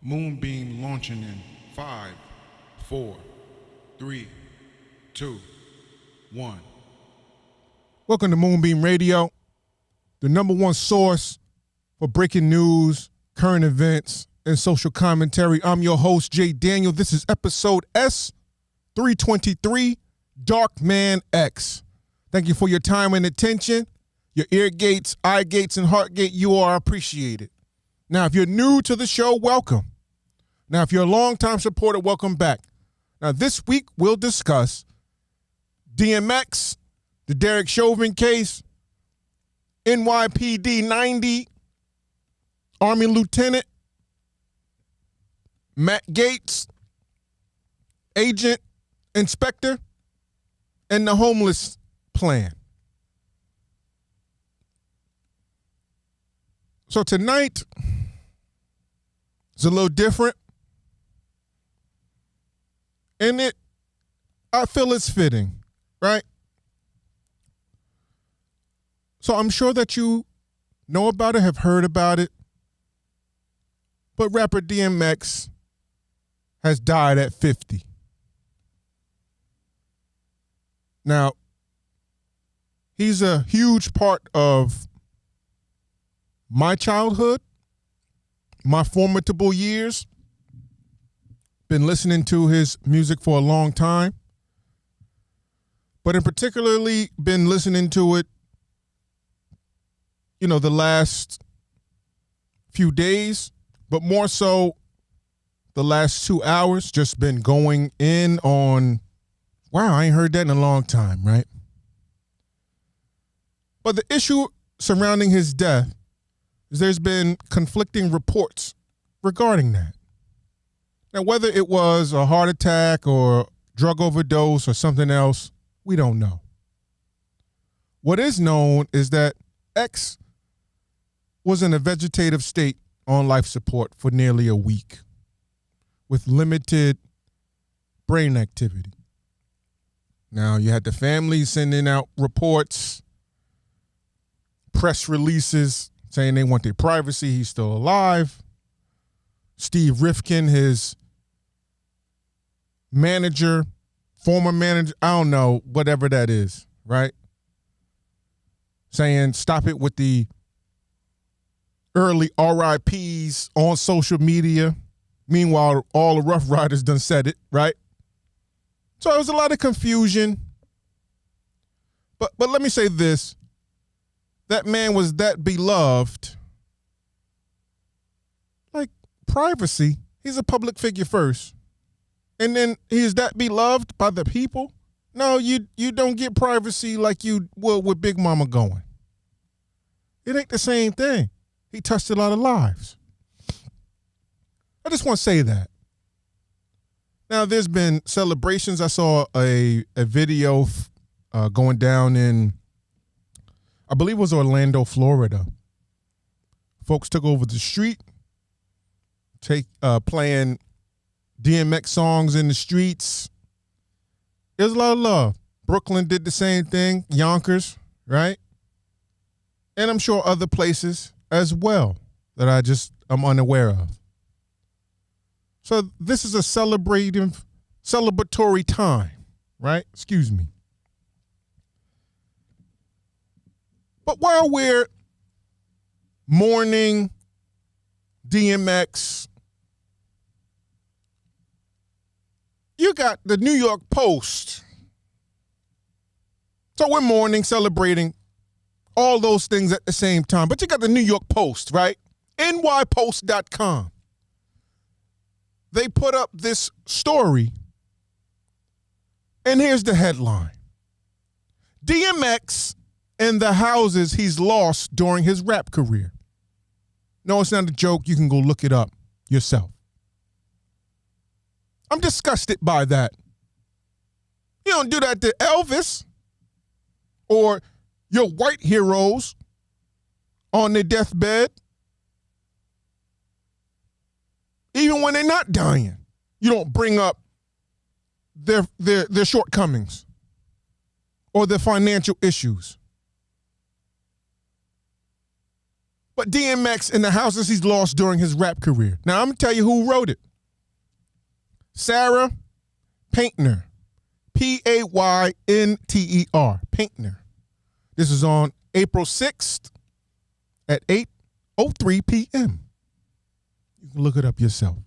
Moonbeam launching in 5, 4, 3, 2, 1. Welcome to Moonbeam Radio, the number one source for breaking news, current events, and social commentary. I'm your host, Jay Daniel. This is episode S323, Dark Man X. Thank you for your time and attention. Your ear gates, eye gates, and heart gate, you are appreciated. Now, if you're new to the show, welcome. Now, if you're a longtime supporter, welcome back. Now, this week, we'll discuss DMX, the Derek Chauvin case, NYPD 90, Army Lieutenant Matt Gaetz, Agent Inspector, and the homeless plan. So tonight is a little different. And I feel it's fitting, right? So I'm sure that you know about it, have heard about it. But rapper DMX has died at 50. Now, he's a huge part of my childhood, my formidable years. Been listening to his music for a long time, but in particularly been listening to it, the last few days, but more so the last 2 hours, just been going in on, wow, I ain't heard that in a long time, right? But the issue surrounding his death is there's been conflicting reports regarding that. Now, whether it was a heart attack or drug overdose or something else, we don't know. What is known is that X was in a vegetative state on life support for nearly a week with limited brain activity. Now, you had the family sending out reports, press releases saying they want their privacy. He's still alive. Steve Rifkin, his manager, former manager, I don't know, whatever that is, right? Saying stop it with the early RIPs on social media. Meanwhile, all the Rough Riders done said it, right? So there was a lot of confusion. But let me say this. That man was that beloved. Like privacy, he's a public figure first. And then he's that beloved by the people. No, you don't get privacy like you will with Big Mama going. It ain't the same thing. He touched a lot of lives. I just want to say that. Now, there's been celebrations. I saw a video going down in, I believe it was Orlando, Florida. Folks took over the street, playing DMX songs in the streets. There's a lot of love. Brooklyn did the same thing, Yonkers, right? And I'm sure other places as well that I'm unaware of. So this is a celebratory time, right? Excuse me. But while we're mourning DMX, you got the New York Post. So we're mourning, celebrating, all those things at the same time. But you got the New York Post, right? nypost.com. They put up this story, and here's the headline. DMX and the houses he's lost during his rap career. No, it's not a joke. You can go look it up yourself. I'm disgusted by that. You don't do that to Elvis or your white heroes on their deathbed. Even when they're not dying, you don't bring up their shortcomings or their financial issues. but DMX and the houses he's lost during his rap career. Now, I'm going to tell you who wrote it. Sarah Paintner. Payntner. Paintner. This is on April 6th at 8:03 p.m. You can look it up yourself.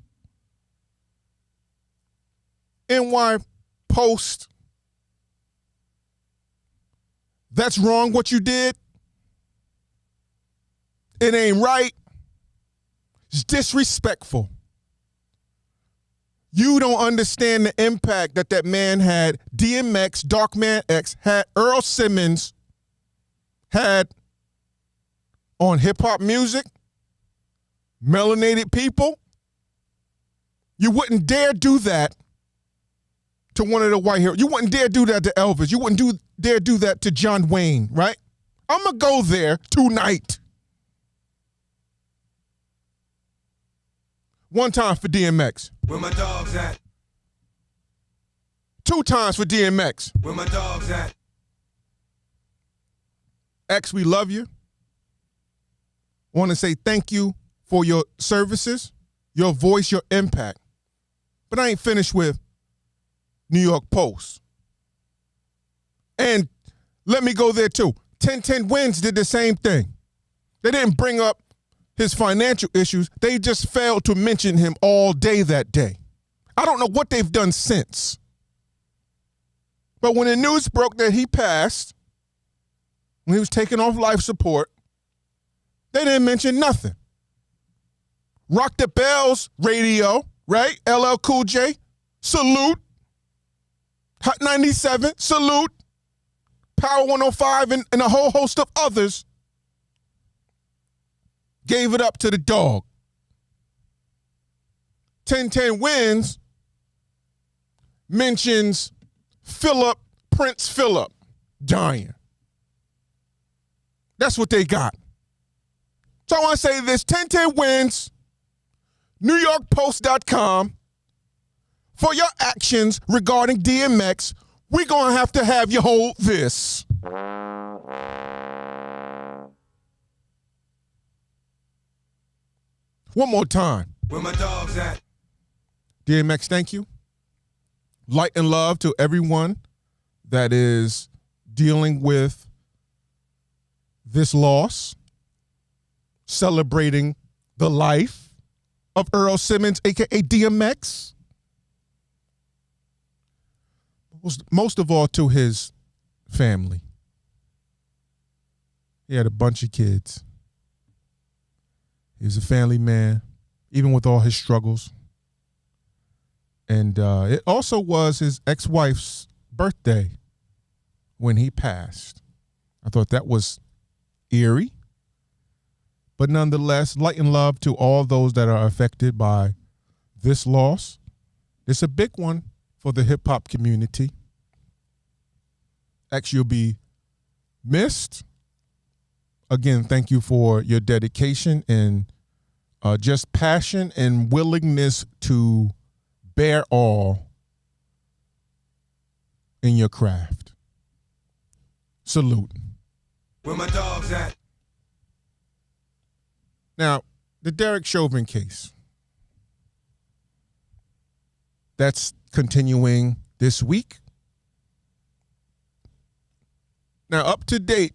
NY Post. That's wrong what you did. It ain't right. It's disrespectful. You don't understand the impact that man had, DMX, Darkman X, had Earl Simmons, had on hip-hop music, melanated people. You wouldn't dare do that to one of the white heroes. You wouldn't dare do that to Elvis. You wouldn't dare do that to John Wayne, right? I'm going to go there tonight. One time for DMX. Where my dogs at? Two times for DMX. Where my dogs at? X, we love you. Want to say thank you for your services, your voice, your impact. But I ain't finished with New York Post. And let me go there too. 1010 Wins did the same thing. They didn't bring up his financial issues. They just failed to mention him all day that day. I don't know what they've done since. But when the news broke that he passed, when he was taken off life support, they didn't mention nothing. Rock the Bells radio, right? LL Cool J, salute. Hot 97, salute. Power 105 and a whole host of others gave it up to the dog. 1010 Wins mentions Prince Philip dying. That's what they got. So I want to say this, 1010 Wins, NewYorkPost.com. For your actions regarding DMX, we're going to have you hold this. One more time. Where my dogs at? DMX, thank you. Light and love to everyone that is dealing with this loss, celebrating the life of Earl Simmons, a.k.a. DMX. Most of all to his family. He had a bunch of kids. He was a family man, even with all his struggles. And it also was his ex-wife's birthday when he passed. I thought that was eerie. But nonetheless, light and love to all those that are affected by this loss. It's a big one for the hip-hop community. X, you'll be missed. Again, thank you for your dedication and just passion and willingness to bear all in your craft. Salute. Where my dogs at? Now, the Derek Chauvin case. That's continuing this week. Now, up to date,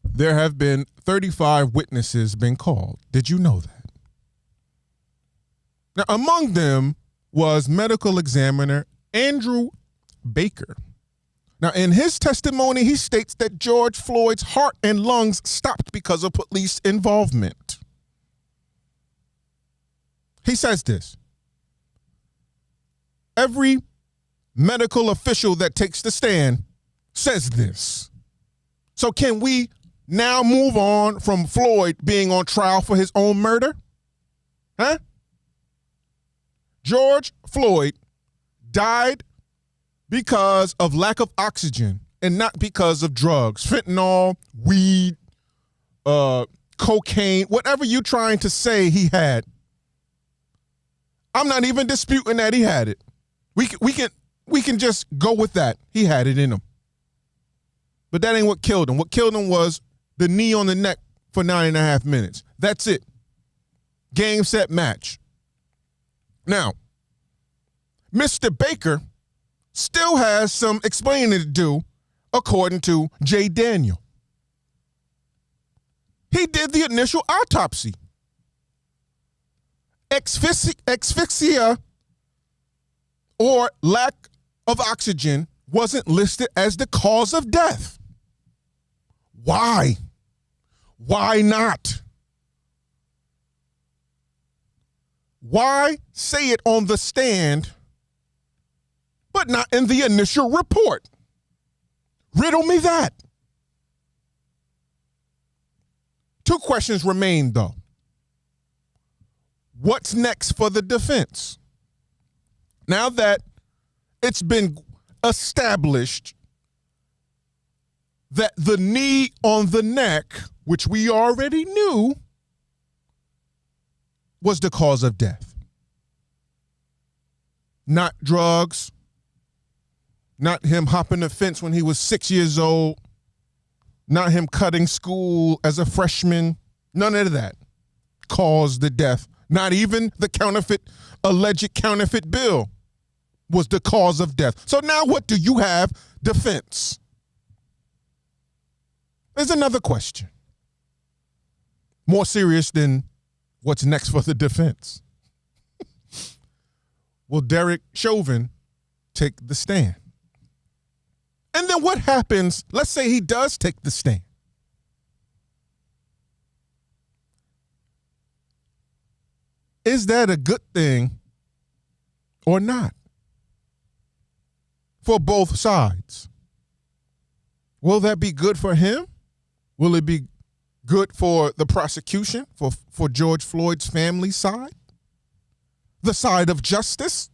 there have been 35 witnesses been called. Did you know that? Now, among them was medical examiner Andrew Baker. Now, in his testimony, he states that George Floyd's heart and lungs stopped because of police involvement. He says this: every medical official that takes the stand says this. So can we now move on from Floyd being on trial for his own murder? Huh? George Floyd died because of lack of oxygen and not because of drugs, fentanyl, weed, cocaine, whatever you're trying to say he had. I'm not even disputing that he had it. We can just go with that. He had it in him. But that ain't what killed him. What killed him was the knee on the neck for 9.5 minutes. That's it. Game, set, match. Now, Mr. Baker still has some explaining to do, according to Jay Daniel. He did the initial autopsy. Asphyxia or lack of oxygen wasn't listed as the cause of death. Why? Why not? Why say it on the stand, but not in the initial report? Riddle me that. Two questions remain, though. What's next for the defense? Now that it's been established that the knee on the neck, which we already knew, was the cause of death. Not drugs, not him hopping the fence when he was 6 years old, not him cutting school as a freshman. None of that caused the death. Not even the alleged counterfeit bill was the cause of death. So now what do you have? Defense. There's another question. More serious than what's next for the defense. Will Derek Chauvin take the stand? And then what happens? Let's say he does take the stand. Is that a good thing or not? For both sides. Will that be good for him? Will it be good for the prosecution, for George Floyd's family side? The side of justice?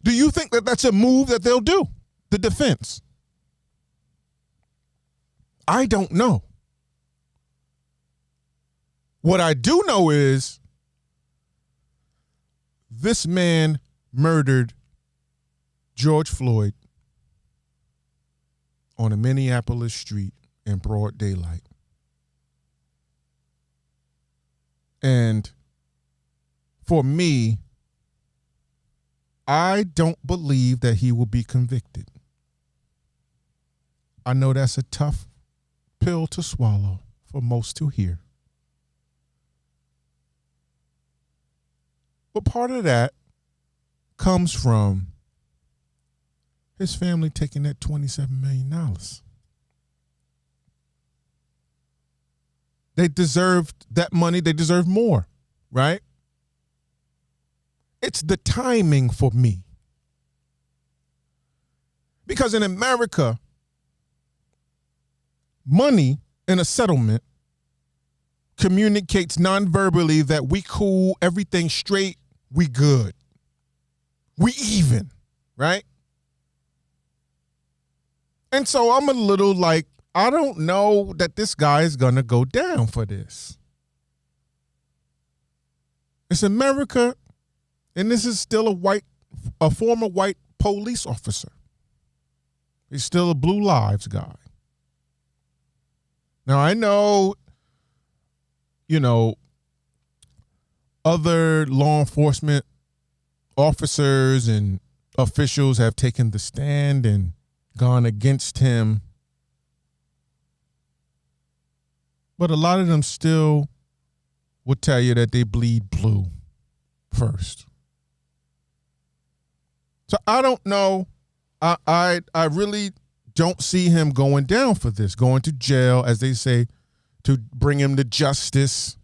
Do you think that that's a move that they'll do, the defense? I don't know. What I do know is this man murdered George Floyd on a Minneapolis street in broad daylight. And for me, I don't believe that he will be convicted. I know that's a tough pill to swallow for most to hear. But part of that comes from his family taking that $27 million. They deserved that money. They deserve more, right? It's the timing for me. Because in America, money in a settlement communicates non-verbally that we cool, everything straight, we good. We even, right? And so I'm a little like, I don't know that this guy is going to go down for this. It's America, and this is still a former white police officer. He's still a Blue Lives guy. Now, I know, other law enforcement officers and officials have taken the stand and gone against him. But a lot of them still will tell you that they bleed blue first. So I don't know. I really don't see him going down for this, going to jail, as they say, to bring him to justice,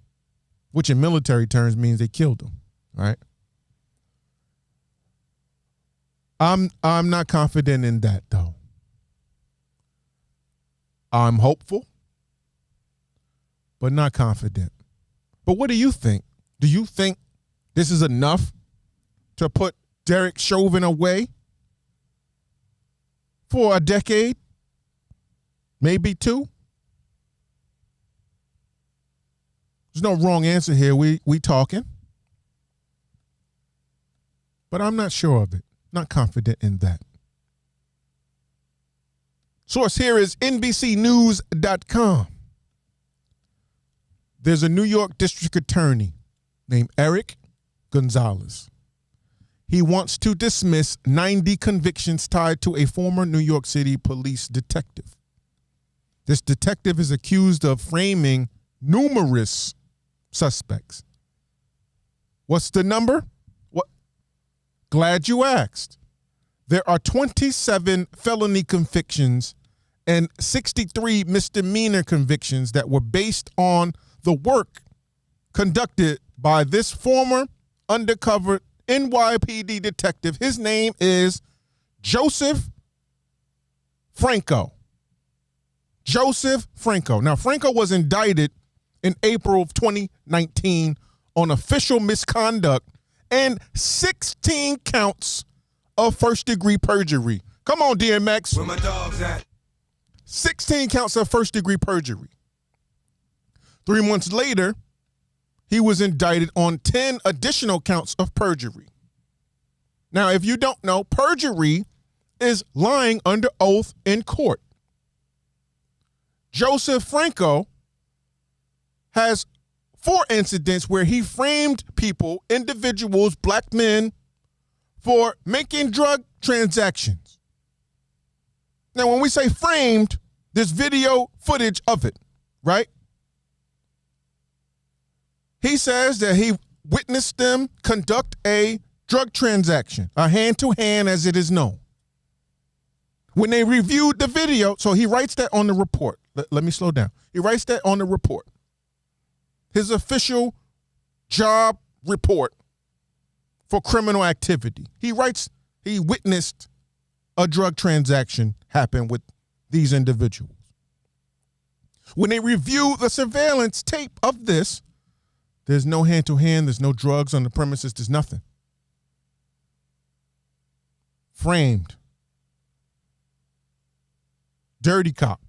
which in military terms means they killed him, right? I'm not confident in that, though. I'm hopeful, but not confident. But what do you think? Do you think this is enough to put Derek Chauvin away for a decade? Maybe two? There's no wrong answer here. We talking. But I'm not sure of it. Not confident in that. Source here is NBCnews.com. There's a New York district attorney named Eric Gonzalez. He wants to dismiss 90 convictions tied to a former New York City police detective. This detective is accused of framing numerous suspects. What's the number? What? Glad you asked. There are 27 felony convictions and 63 misdemeanor convictions that were based on the work conducted by this former undercover NYPD detective. His name is Joseph Franco. Joseph Franco. Now, Franco was indicted in April of 2019 on official misconduct and 16 counts of first-degree perjury. Come on, DMX. Where my dogs at? 16 counts of first-degree perjury. 3 months later, he was indicted on 10 additional counts of perjury. Now, if you don't know, perjury is lying under oath in court. Joseph Franco has 4 incidents where he framed people, individuals, black men, for making drug transactions. Now, when we say framed, there's video footage of it, right? He says that he witnessed them conduct a drug transaction, a hand-to-hand as it is known. When they reviewed the video, so he writes that on the report. Let me slow down. He writes that on the report. His official job report for criminal activity. He writes he witnessed a drug transaction happen with these individuals. When they review the surveillance tape of this, there's no hand-to-hand, there's no drugs on the premises, there's nothing. Framed. Dirty cop.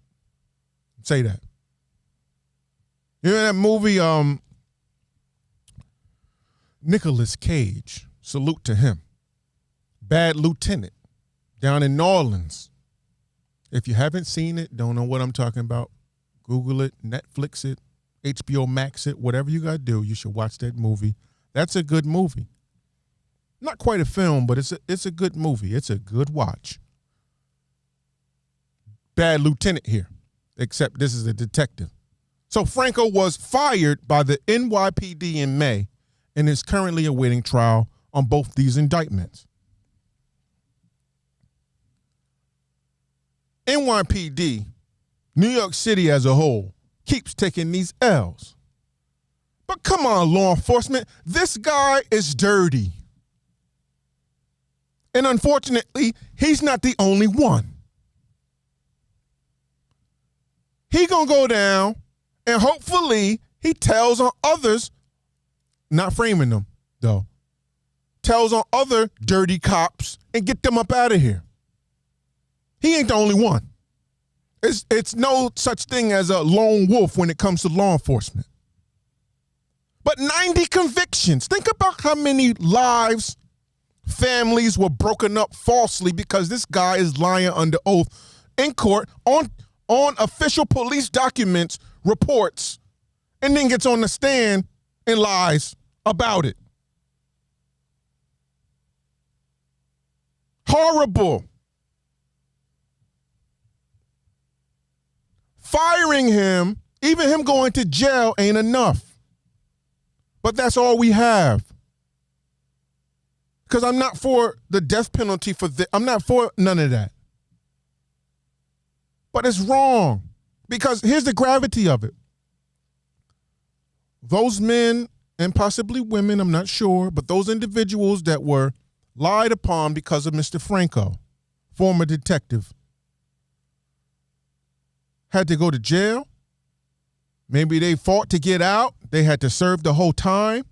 Say that. You know that movie, Nicolas Cage, salute to him. Bad Lieutenant, down in New Orleans. If you haven't seen it, don't know what I'm talking about, Google it, Netflix it, HBO Max it, whatever you got to do, you should watch that movie. That's a good movie. Not quite a film, but it's a good movie. It's a good watch. Bad Lieutenant here, except this is a detective. So Franco was fired by the NYPD in May and is currently awaiting trial on both these indictments. NYPD, New York City as a whole, keeps taking these L's. But come on, law enforcement, this guy is dirty. And unfortunately, he's not the only one. He gonna go down and hopefully he tells on others, not framing them though, tells on other dirty cops and get them up out of here. He ain't the only one. It's no such thing as a lone wolf when it comes to law enforcement. But 90 convictions. Think about how many lives, families were broken up falsely because this guy is lying under oath in court on official police documents, reports, and then gets on the stand and lies about it. Horrible. Firing him, even him going to jail ain't enough. But that's all we have. Because I'm not for the death penalty for this. I'm not for none of that. But it's wrong. Because here's the gravity of it. Those men and possibly women, I'm not sure, but those individuals that were lied upon because of Mr. Franco, former detective, had to go to jail. Maybe they fought to get out. They had to serve the whole time.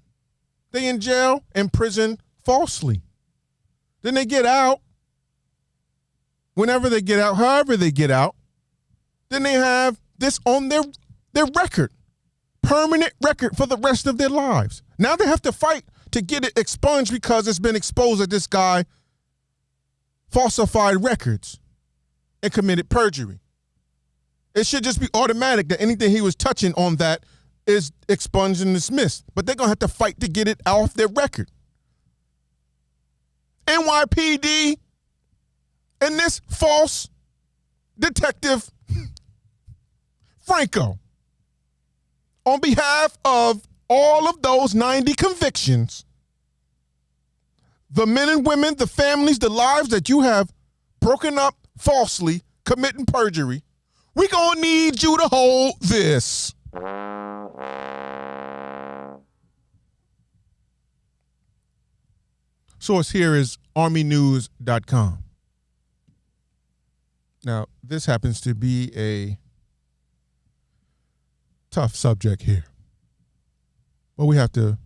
They in jail, in prison, falsely. Then they get out. Whenever they get out, however they get out, then they have this on their record. Permanent record for the rest of their lives. Now they have to fight to get it expunged because it's been exposed that this guy falsified records. and committed perjury. It should just be automatic that anything he was touching on that is expunged and dismissed. But they're going to have to fight to get it off their record. NYPD and this false detective Franco, on behalf of all of those 90 convictions, the men and women, the families, the lives that you have broken up falsely, committing perjury, we gonna need you to hold this. Source here is armynews.com. Now, this happens to be a tough subject here. But we have to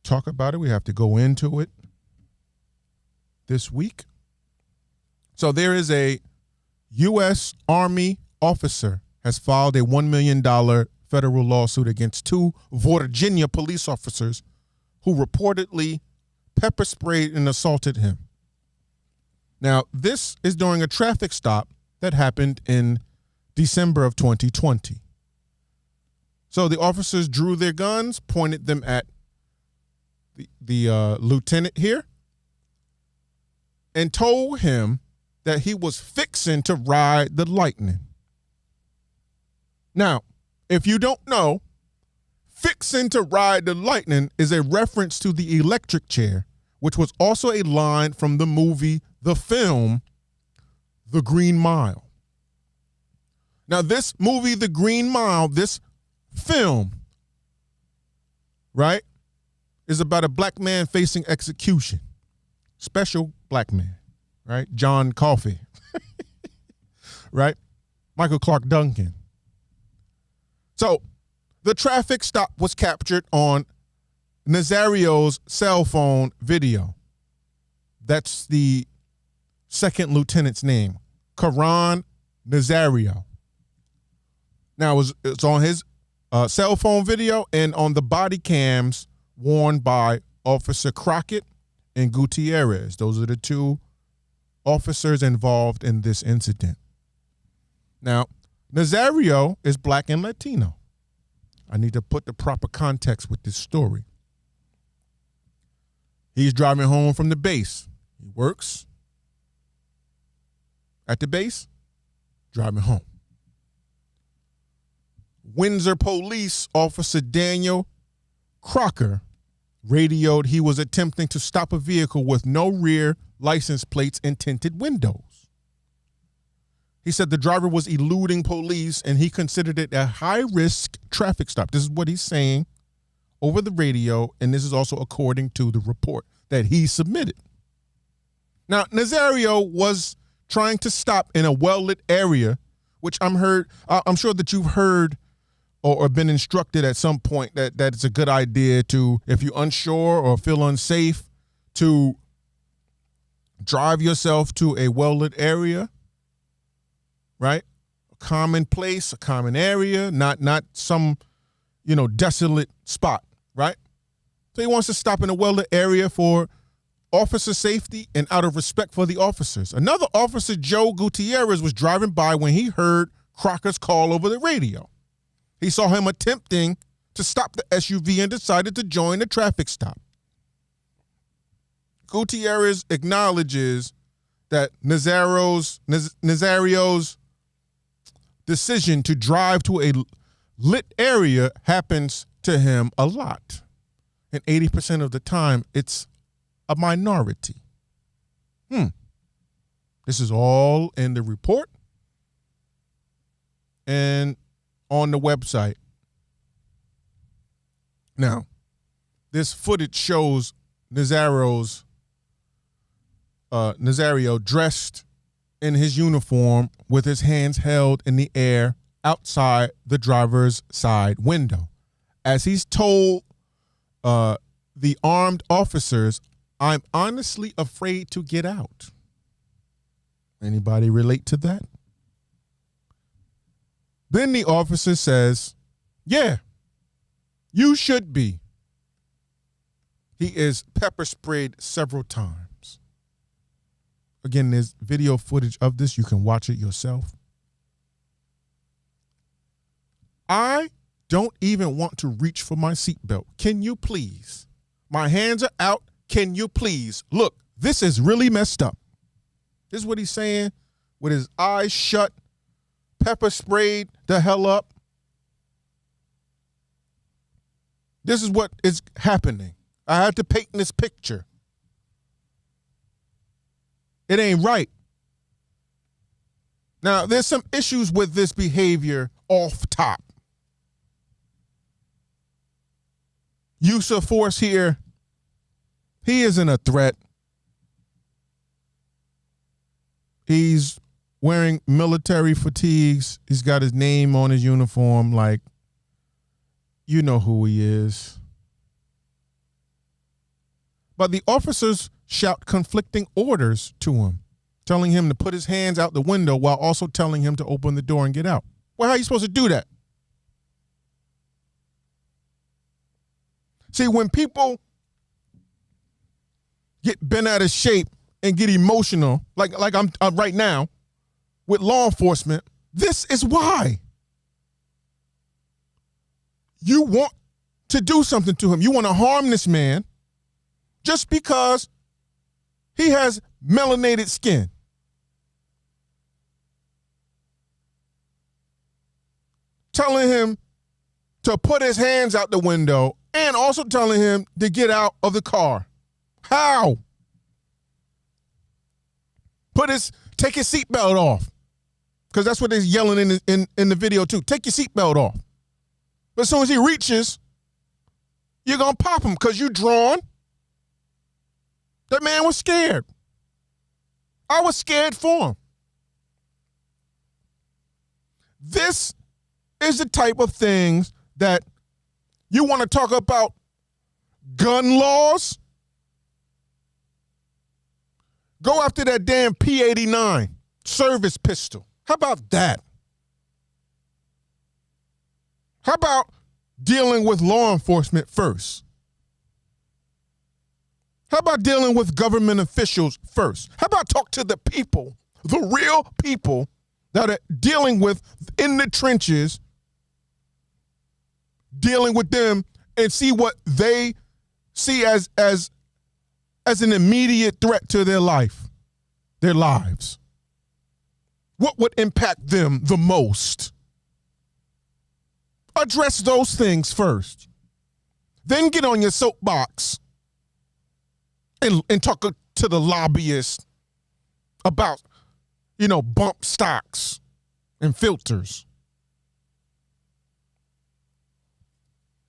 talk about it. We have to go into it this week. So there is a U.S. Army officer has filed a $1 million federal lawsuit against two Virginia police officers who reportedly pepper sprayed and assaulted him. Now, this is during a traffic stop that happened in December of 2020. So the officers drew their guns, pointed them at the lieutenant here, and told him that he was fixing to ride the lightning. Now, if you don't know, fixing to ride the lightning is a reference to the electric chair, which was also a line from the movie, the film, The Green Mile. Now, this movie, The Green Mile, this film, right, is about a black man facing execution. Special black man, right? John Coffey, right? Michael Clark Duncan. So the traffic stop was captured on Nazario's cell phone video. That's the second lieutenant's name, Karan Nazario. Now, it's on his cell phone video and on the body cams worn by Officer Crockett and Gutierrez. Those are the two officers involved in this incident. Now, Nazario is black and Latino. I need to put the proper context with this story. He's driving home from the base. He works at the base, driving home. Windsor Police Officer Daniel Crocker radioed he was attempting to stop a vehicle with no rear license plates and tinted windows. He said the driver was eluding police and he considered it a high-risk traffic stop. This is what he's saying over the radio, and this is also according to the report that he submitted. Now, Nazario was trying to stop in a well-lit area, which I'm sure that you've heard or been instructed at some point that it's a good idea to, if you're unsure or feel unsafe, to drive yourself to a well-lit area, right? A common place, a common area, not some, desolate spot, right? So he wants to stop in a well-lit area for officer safety and out of respect for the officers. Another officer, Joe Gutierrez, was driving by when he heard Crocker's call over the radio. He saw him attempting to stop the SUV and decided to join the traffic stop. Gutierrez acknowledges that Nazario's decision to drive to a lit area happens to him a lot. And 80% of the time, it's a minority. This is all in the report and on the website. Now, this footage shows Nazario dressed in his uniform with his hands held in the air outside the driver's side window. As he's told the armed officers, "I'm honestly afraid to get out." Anybody relate to that? Then the officer says, "Yeah, you should be." He is pepper sprayed several times. Again, there's video footage of this. You can watch it yourself. I don't even want to reach for my seatbelt. Can you please? My hands are out. Can you please? Look, this is really messed up. This is what he's saying with his eyes shut, pepper sprayed the hell up. This is what is happening. I had to paint this picture. It ain't right. Now, there's some issues with this behavior off top. Use of force here. He isn't a threat. He's wearing military fatigues. He's got his name on his uniform. Like, you know who he is. But the officers shout conflicting orders to him, telling him to put his hands out the window while also telling him to open the door and get out. Well, how are you supposed to do that? See, when people get bent out of shape and get emotional, like I'm right now with law enforcement, this is why. You want to do something to him. You want to harm this man just because he has melanated skin. Telling him to put his hands out the window and also telling him to get out of the car. How? Take his seatbelt off. Because that's what they're yelling in the video too. Take your seatbelt off. But as soon as he reaches, you're going to pop him because you're drawn. That man was scared. I was scared for him. This is the type of things that you want to talk about gun laws? Go after that damn P89 service pistol. How about that? How about dealing with law enforcement first? How about dealing with government officials first? How about talk to the people, the real people that are dealing with in the trenches, dealing with them and see what they see as an immediate threat to their life, their lives. What would impact them the most? Address those things first. Then get on your soapbox and talk to the lobbyists about, bump stocks and filters.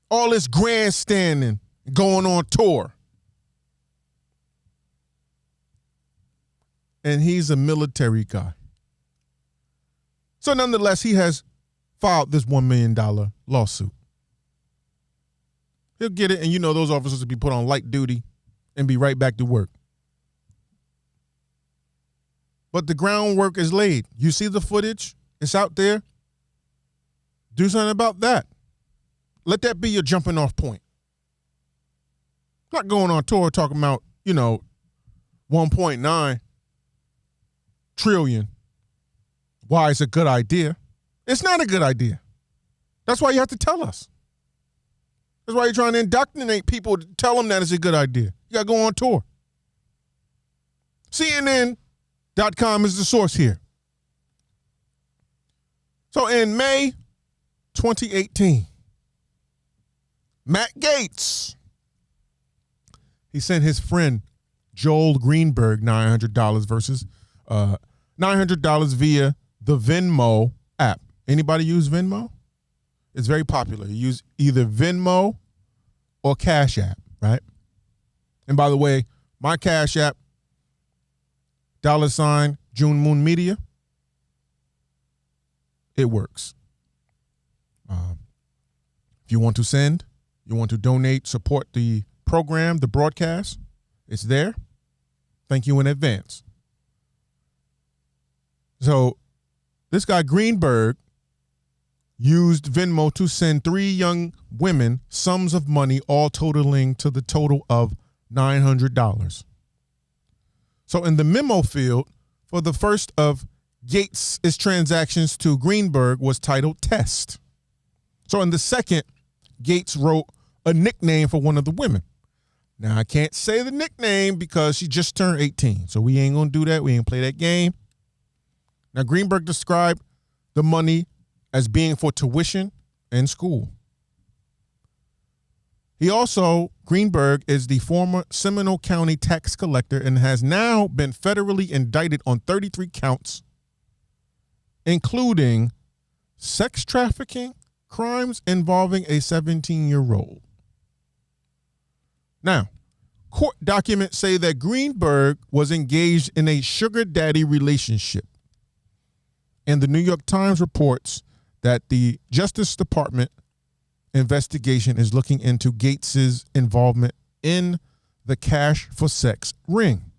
All this grandstanding going on tour. And he's a military guy. So nonetheless, he has filed this $1 million lawsuit. He'll get it, and those officers will be put on light duty and be right back to work. But the groundwork is laid. You see the footage? It's out there. Do something about that. Let that be your jumping off point. Not going on tour talking about, 1.9 trillion. Why it's a good idea. It's not a good idea. That's why you have to tell us. That's why you're trying to indoctrinate people to tell them that it's a good idea. You got to go on tour. CNN.com is the source here. So in May 2018, Matt Gaetz, he sent his friend Joel Greenberg $900 versus $900 via the Venmo app. Anybody use Venmo? It's very popular. You use either Venmo or Cash App, right? And by the way, my Cash App, $junemoonmeadia, it works. If you want to send, you want to donate, support the program, the broadcast, it's there. Thank you in advance. So this guy Greenberg used Venmo to send 3 young women sums of money, all totaling to the total of $900. So in the memo field, for the first of Gaetz' transactions to Greenberg was titled Test. So in the second, Gaetz wrote a nickname for one of the women. Now, I can't say the nickname because she just turned 18, so we ain't going to do that. We ain't play that game. Now, Greenberg described the money as being for tuition and school. Greenberg is the former Seminole County tax collector and has now been federally indicted on 33 counts, including sex trafficking, crimes involving a 17-year-old. Now, court documents say that Greenberg was engaged in a sugar daddy relationship. And the New York Times reports that the Justice Department investigation is looking into Gaetz' involvement in the cash for sex ring.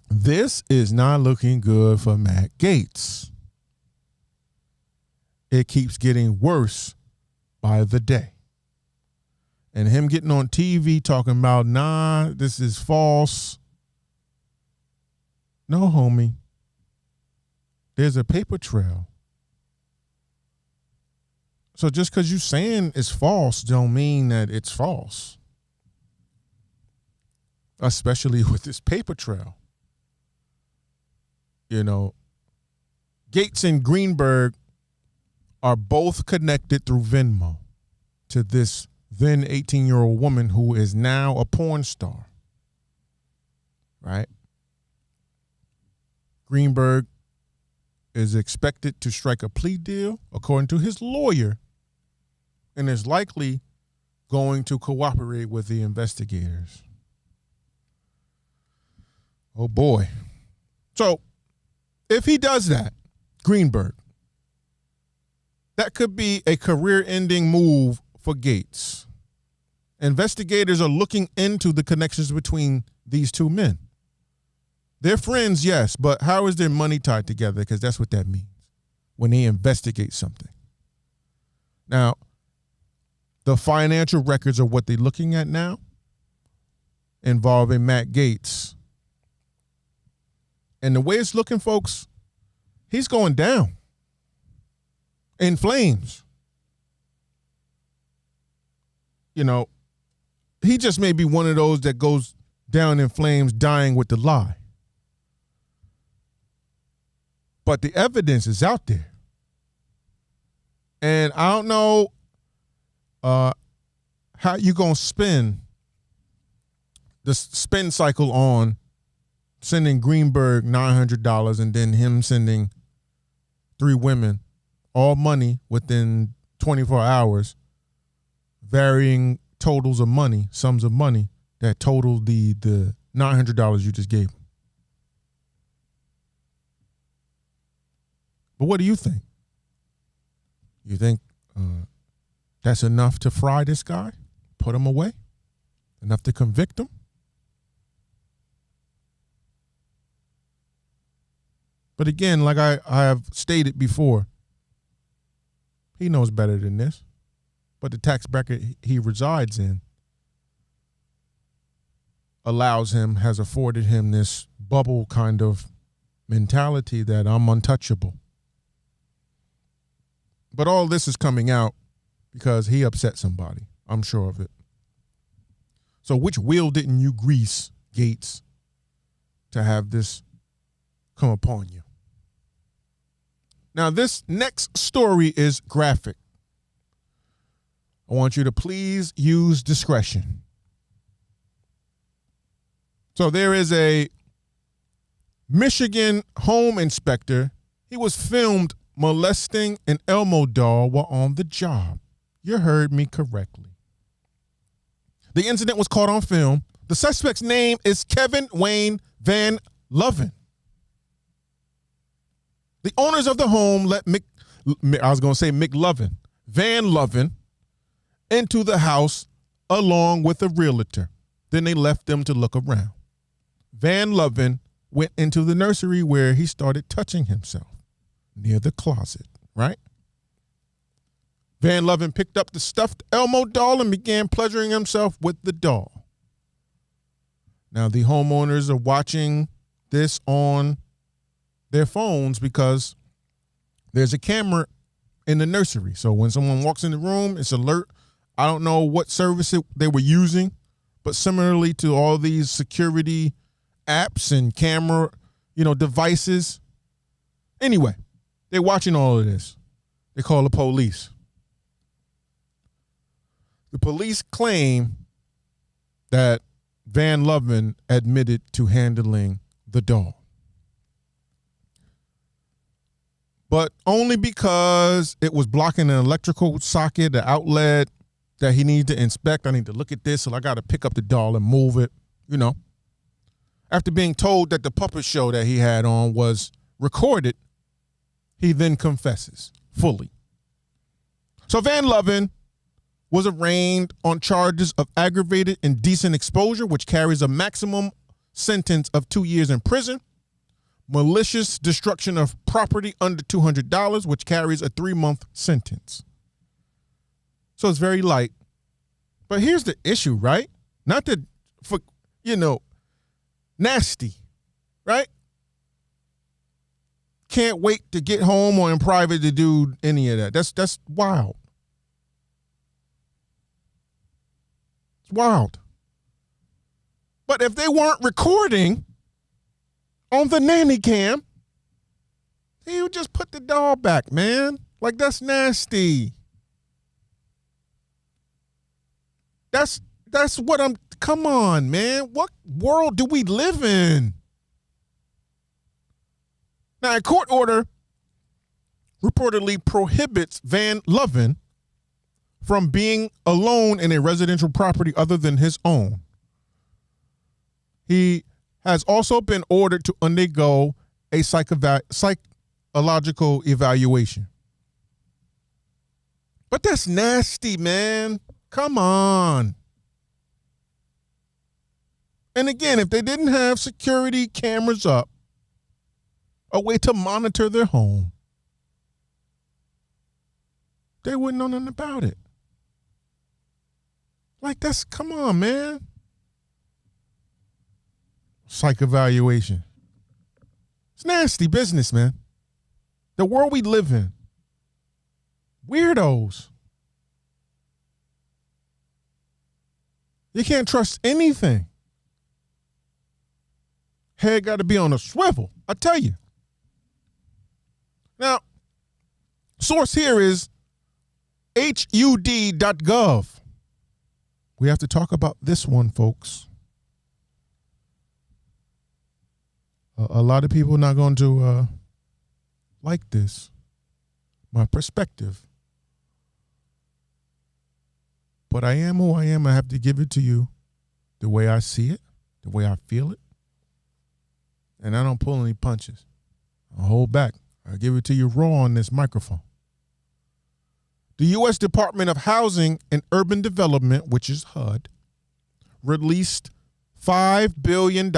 This is not looking good for Matt Gaetz. It keeps getting worse by the day. And him getting on TV talking about, nah, this is false. No, homie. There's a paper trail. So just because you saying it's false don't mean that it's false. Especially with this paper trail. You know, Gaetz and Greenberg are both connected through Venmo to this then 18-year-old woman who is now a porn star. Right? Greenberg is expected to strike a plea deal, according to his lawyer, and is likely going to cooperate with the investigators. Oh, boy. So, if he does that, Greenberg, that could be a career-ending move for Gaetz. Investigators are looking into the connections between these two men. They're friends, yes, but how is their money tied together? Because that's what that means when they investigate something. Now, the financial records are what they're looking at now involving Matt Gaetz. And the way it's looking, folks, he's going down in flames. You know, he just may be one of those that goes down in flames, dying with the lie. But the evidence is out there. And I don't know how you going to spin the spin cycle on sending Greenberg $900 and then him sending 3 women all money within 24 hours, varying totals of money, sums of money that total the $900 you just gave him. But what do you think? You think that's enough to fry this guy? Put him away? Enough to convict him? But again, like I have stated before, he knows better than this. But the tax bracket he resides in has afforded him this bubble kind of mentality that I'm untouchable. But all this is coming out because he upset somebody. I'm sure of it. So which wheel didn't you grease, Gaetz, to have this come upon you? Now, this next story is graphic. I want you to please use discretion. So there is a Michigan home inspector. He was filmed molesting an Elmo doll while on the job. You heard me correctly. The incident was caught on film. The suspect's name is Kevin Wayne Van Loven. The owners of the home let McLovin, Van Loven, into the house along with a realtor. Then they left them to look around. Van Loven went into the nursery where he started touching himself near the closet, right? Van Loven picked up the stuffed Elmo doll and began pleasuring himself with the doll. Now, the homeowners are watching this on their phones because there's a camera in the nursery. So when someone walks in the room, it's alert. I don't know what service they were using, but similarly to all these security apps and camera, devices. Anyway, they're watching all of this. They call the police. The police claim that Van Lovin admitted to handling the doll, but only because it was blocking an electrical socket, the outlet that he needed to inspect. I need to look at this, so I got to pick up the doll and move it, After being told that the puppet show that he had on was recorded, he then confesses fully. So Van Lovin was arraigned on charges of aggravated indecent exposure, which carries a maximum sentence of 2 years in prison, malicious destruction of property under $200, which carries a 3-month sentence. So it's very light. But here's the issue, right? Not that, nasty, right? Can't wait to get home or in private to do any of that. That's wild. It's wild. But if they weren't recording on the nanny cam, he would just put the doll back, man. Like, that's nasty. That's what come on, man. What world do we live in? Now, a court order reportedly prohibits Van Lovin from being alone in a residential property other than his own. He has also been ordered to undergo a psychological evaluation. But that's nasty, man. Come on. And again, if they didn't have security cameras up, a way to monitor their home, they wouldn't know nothing about it. Like, come on, man. Psych evaluation. It's nasty business, man. The world we live in. Weirdos. You can't trust anything. Head got to be on a swivel, I tell you. Now, source here is HUD.gov. We have to talk about this one, folks. A lot of people are not going to like this, my perspective. But I am who I am. I have to give it to you the way I see it, the way I feel it. And I don't pull any punches. I'll hold back. I'll give it to you raw on this microphone. The U.S. Department of Housing and Urban Development, which is HUD, released $5 billion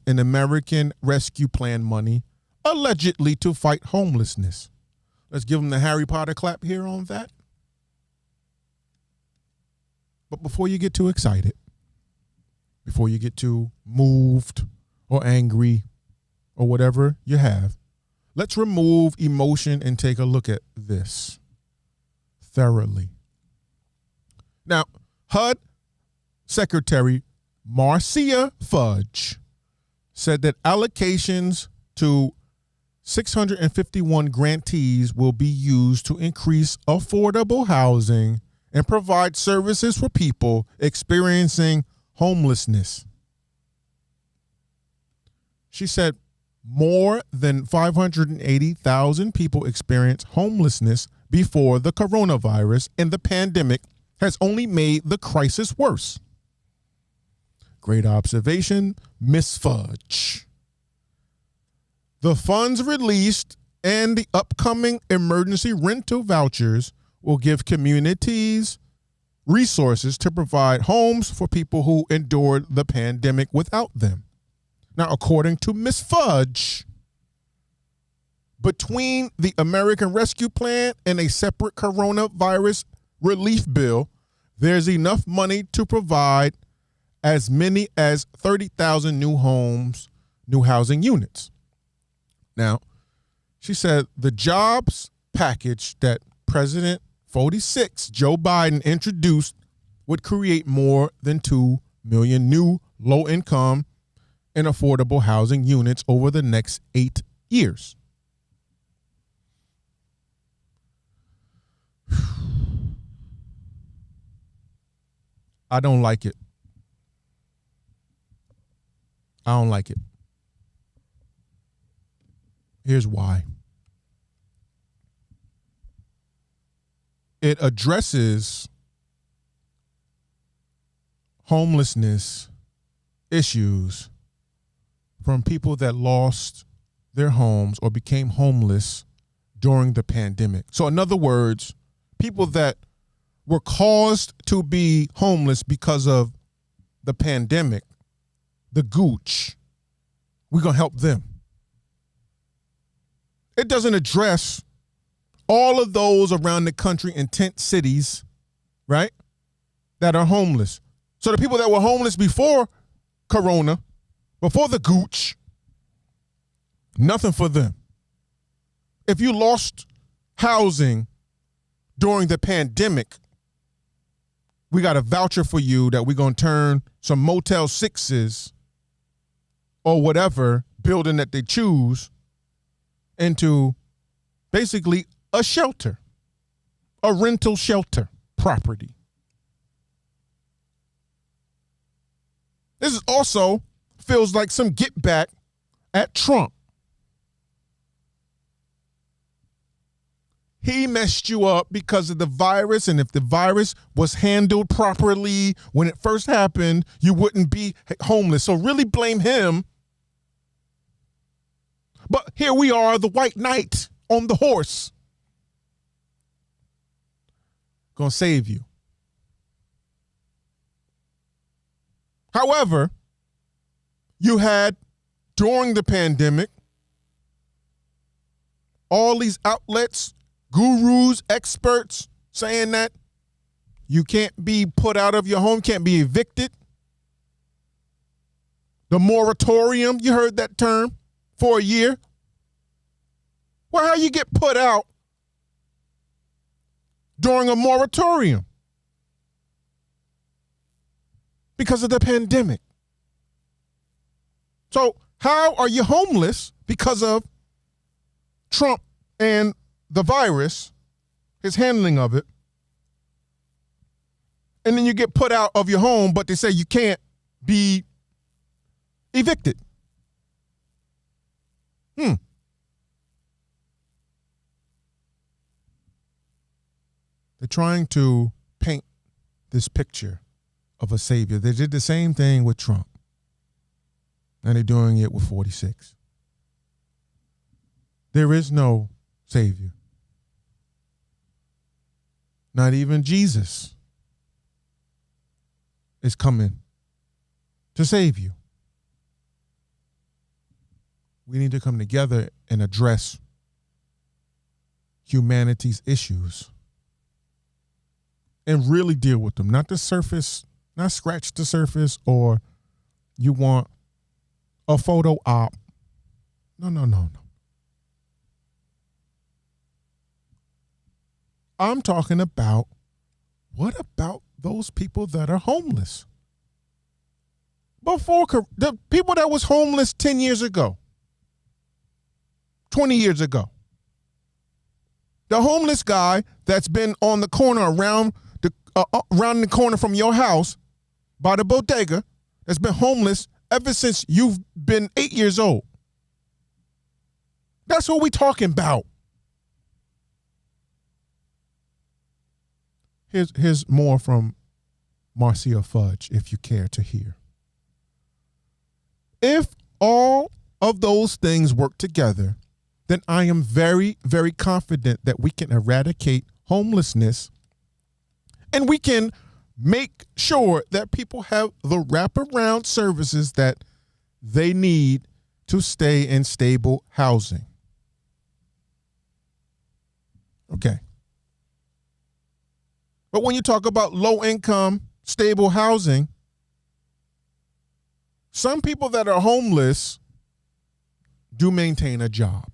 in American Rescue Plan money, allegedly to fight homelessness. Let's give them the Harry Potter clap here on that. But before you get too excited, before you get too moved or angry or whatever you have, let's remove emotion and take a look at this thoroughly. Now, HUD Secretary Marcia Fudge said that allocations to 651 grantees will be used to increase affordable housing and provide services for people experiencing homelessness. She said more than 580,000 people experienced homelessness before the coronavirus, and the pandemic has only made the crisis worse. Great observation, Miss Fudge. The funds released and the upcoming emergency rental vouchers will give communities resources to provide homes for people who endured the pandemic without them. Now, according to Ms. Fudge, between the American Rescue Plan and a separate coronavirus relief bill, there's enough money to provide as many as 30,000 new homes, new housing units. Now, she said the jobs package that President 46 Joe Biden introduced would create more than 2 million new low-income and affordable housing units over the next 8 years. I don't like it. I don't like it. Here's why. It addresses homelessness issues from people that lost their homes or became homeless during the pandemic. So in other words, people that were caused to be homeless because of the pandemic, the gooch, we're going to help them. It doesn't address all of those around the country in tent cities, right, that are homeless. So the people that were homeless before Corona, before the gooch, nothing for them. If you lost housing during the pandemic, we got a voucher for you that we're going to turn some Motel 6s or whatever building that they choose into basically a shelter, a rental shelter property. This is also feels like some get back at Trump. He messed you up because of the virus, and if the virus was handled properly when it first happened, you wouldn't be homeless. So really blame him. But here we are, the white knight on the horse. Gonna save you. However, you had, during the pandemic, all these outlets, gurus, experts saying that you can't be put out of your home, can't be evicted. The moratorium, you heard that term, for a year. Well, how you get put out during a moratorium? Because of the pandemic. So how are you homeless because of Trump and the virus, his handling of it, and then you get put out of your home, but they say you can't be evicted? They're trying to paint this picture of a savior. They did the same thing with Trump, and they're doing it with 46. There is no savior. Not even Jesus is coming to save you. We need to come together and address humanity's issues and really deal with them. Not the surface, not scratch the surface, or you want a photo op. No. I'm talking about, what about those people that are homeless? The people that was homeless 10 years ago, 20 years ago. The homeless guy that's been on the corner around the corner from your house by the bodega, that's been homeless ever since you've been 8 years old. That's what we talking about. Here's more from Marcia Fudge, if you care to hear. If all of those things work together, then I am very, very confident that we can eradicate homelessness, and we can make sure that people have the wraparound services that they need to stay in stable housing. Okay. But when you talk about low income, stable housing, some people that are homeless do maintain a job,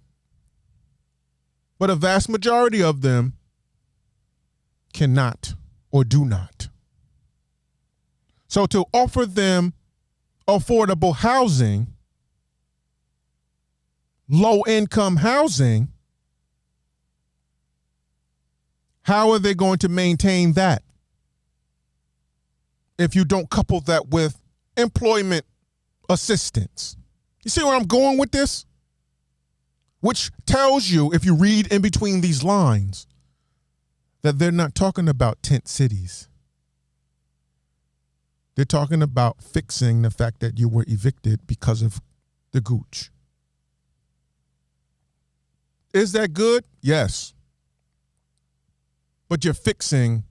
but a vast majority of them cannot or do not. So to offer them affordable housing, low-income housing, how are they going to maintain that if you don't couple that with employment assistance? You see where I'm going with this? Which tells you, if you read in between these lines, that they're not talking about tent cities. They're talking about fixing the fact that you were evicted because of the gooch. Is that good? Yes. But you're fixing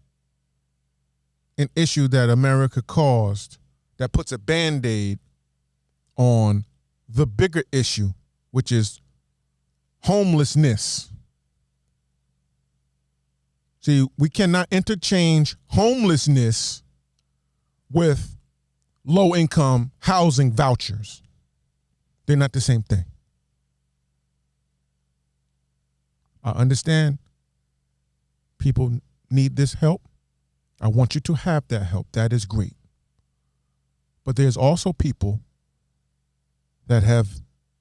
an issue that America caused that puts a Band-Aid on the bigger issue, which is homelessness. See, we cannot interchange homelessness with low-income housing vouchers. They're not the same thing. I understand people need this help. I want you to have that help. That is great. But there's also people that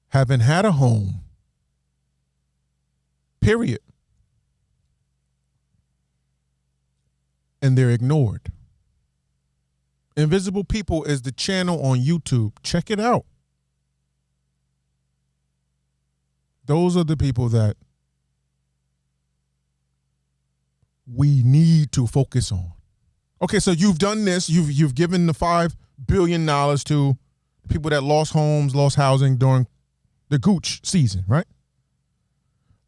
haven't had a home, period. And they're ignored. Invisible People is the channel on YouTube. Check it out. Those are the people that we need to focus on. Okay, so you've done this. You've given the $5 billion to people that lost homes, lost housing during the gooch season, right?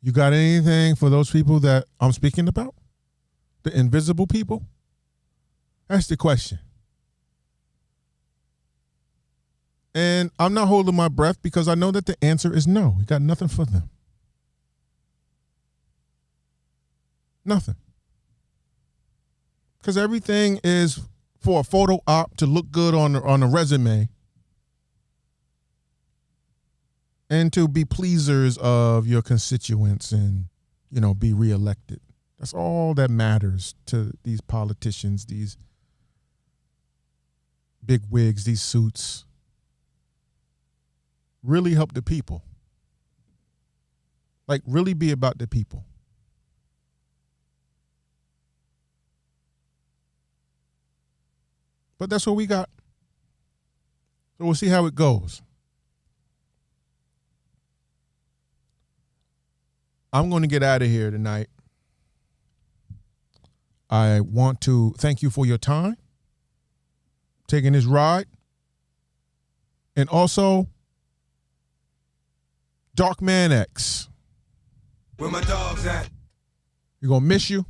You got anything for those people that I'm speaking about? The invisible people? That's the question. And I'm not holding my breath because I know that the answer is no. You got nothing for them. Nothing. Because everything is for a photo op to look good on a resume and to be pleasers of your constituents and, be reelected. That's all that matters to these politicians, these big wigs, these suits. Really help the people. Like, really be about the people. But that's what we got. So we'll see how it goes. I'm going to get out of here tonight. I want to thank you for your time, taking this ride. And also, Darkman X. Where my dogs at? We're going to miss you.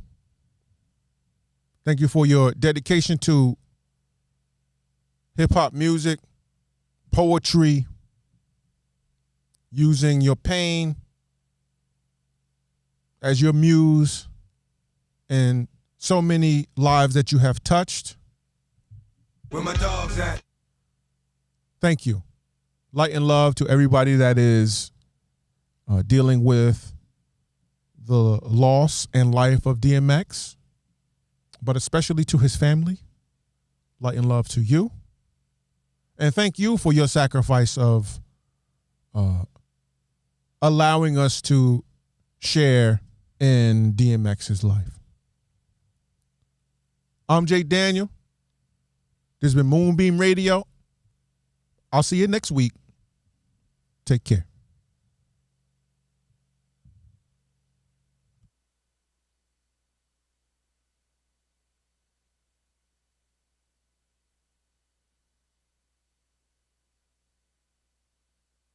Thank you for your dedication to hip-hop music, poetry, using your pain as your muse, and so many lives that you have touched. Where my dogs at? Thank you. Light and love to everybody that is dealing with the loss and life of DMX, but especially to his family. Light and love to you. And thank you for your sacrifice of allowing us to share in DMX's life. I'm Jay Daniel. This has been Moonbeam Radio. I'll see you next week. Take care.